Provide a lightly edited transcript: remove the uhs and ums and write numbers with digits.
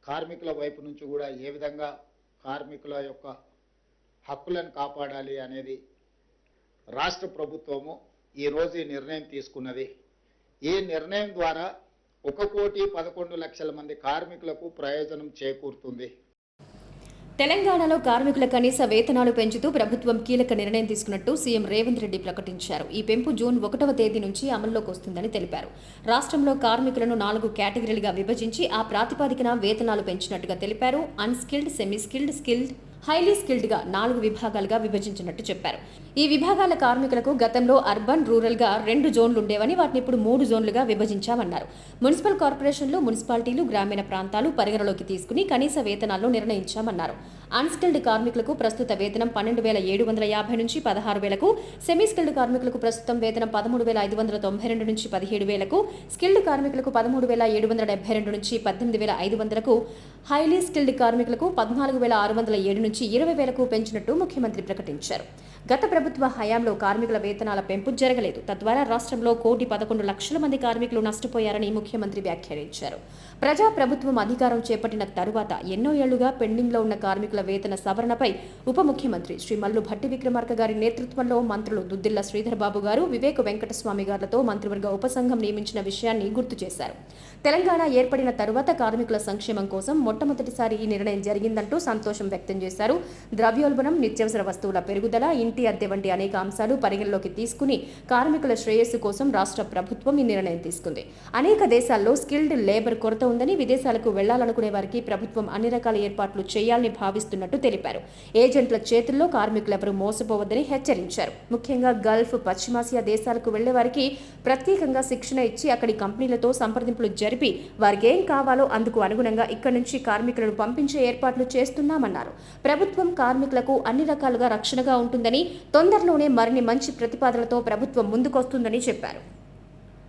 కార్మికుల వైపు నుంచి కూడా ఏ విధంగా కార్మికుల యొక్క హక్కులను కాపాడాలి అనేది రాష్ట్ర ప్రభుత్వము ఈరోజు ఈ నిర్ణయం తీసుకున్నది. ఈ నిర్ణయం ద్వారా 1,11,00,000 మంది కార్మికులకు ప్రయోజనం చేకూరుతుంది. తెలంగాణలో కార్మికుల కనీస వేతనాలు పెంచుతూ ప్రభుత్వం కీలక నిర్ణయం తీసుకున్నట్టు సీఎం రేవంత్ రెడ్డి ప్రకటించారు. ఈ పెంపు జూన్ 1వ తేదీ నుంచి అమల్లోకి వస్తుందని తెలిపారు. రాష్ట్రంలో కార్మికులను 4 కేటగిరీలుగా విభజించి ఆ ప్రాతిపదికన వేతనాలు పెంచినట్టుగా తెలిపారు. Unskilled, semi skilled, skilled, highly స్కిల్డ్గా 4 విభాగాలుగా విభజించినట్టు చెప్పారు. ఈ విభాగాల కార్మికులకు గతంలో అర్బన్, రూరల్గా 2 జోన్లు ఉండేవని వాటిని ఇప్పుడు 3 జోన్లుగా విభజించామన్నారు. మున్సిపల్ కార్పొరేషన్లు, మున్సిపాలిటీలు, గ్రామీణ ప్రాంతాలు పరిగణలోకి తీసుకుని కనీస వేతనాలను నిర్ణయించామన్నారు. అన్స్కిల్డ్ కార్మికులకు ప్రస్తుత వేతనం 12,750 నుంచి 16,000కు, సెమీ స్కిల్డ్ కార్మికులకు ప్రస్తుతం వేతనం 13,592 నుంచి 17,000కు, స్కిల్డ్ కార్మికులకు 13,772 నుంచి 18,500కు, హైలీ స్కిల్డ్ కార్మికులకు 14,607 నుంచి 20,000కు పెంచినట్టు ముఖ్యమంత్రి ప్రకటించారు. గత ప్రభుత్వ హయాంలో కార్మికుల వేతనాల పెంపు జరగలేదు. తద్వారా రాష్ట్రంలో 1,11,00,000 మంది కార్మికులు నష్టపోయారని ముఖ్యమంత్రి వ్యాఖ్యానించారు. ప్రజా ప్రభుత్వం అధికారం చేపట్టిన తరువాత ఎన్నో ఏళ్లుగా పెండింగ్లో ఉన్న కార్మికుల వేతన సవరణపై ఉప ముఖ్యమంత్రి శ్రీ మల్లు భట్టి విక్రమార్క గారి నేతృత్వంలో మంత్రులు దుద్దిల్ల శ్రీధర్ బాబు గారు, వివేక్ వెంకటస్వామి గారులతో మంత్రివర్గ ఉపసంఘం నియమించిన విషయాన్ని గుర్తు చేశారు. తెలంగాణ ఏర్పడిన తరువాత కార్మికుల సంక్షేమం కోసం మొట్టమొదటిసారి ఈ నిర్ణయం జరిగిందంటూ సంతోషం వ్యక్తం చేశారు. ద్రవ్యోల్బణం, నిత్యావసర వస్తువుల పెరుగుదల, ఇంటి అద్దె వంటి అనేక అంశాలు పరిగణలోకి తీసుకుని కార్మికుల శ్రేయస్సు కోసం రాష్ట్ర ప్రభుత్వం ఈ నిర్ణయం తీసుకుంది. అనేక దేశాల్లో స్కిల్డ్ లేబర్ కొరత ఉందని, విదేశాలకు వెళ్లాలనుకునే వారికి ప్రభుత్వం అన్ని రకాల ఏర్పాట్లు చేయాలని భావిస్తున్నట్టు తెలిపారు. ఏజెంట్ల చేతుల్లో కార్మికులెవరూ మోసపోవద్దని హెచ్చరించారు. ముఖ్యంగా గల్ఫ్, పశ్చిమాసియా దేశాలకు వెళ్లే వారికి ప్రత్యేకంగా శిక్షణ ఇచ్చి అక్కడి కంపెనీలతో సంప్రదింపులు జరిపి వారికి ఏం కావాలో అందుకు అనుగుణంగా ఇక్కడి నుంచి కార్మికులను పంపించే ఏర్పాట్లు చేస్తున్నామన్నారు. ప్రభుత్వం కార్మికులకు అన్ని రకాలుగా రక్షణగా ఉంటుందని, తొందరలోనే మరిన్ని మంచి ప్రతిపాదనలతో ప్రభుత్వం ముందుకొస్తుందని చెప్పారు.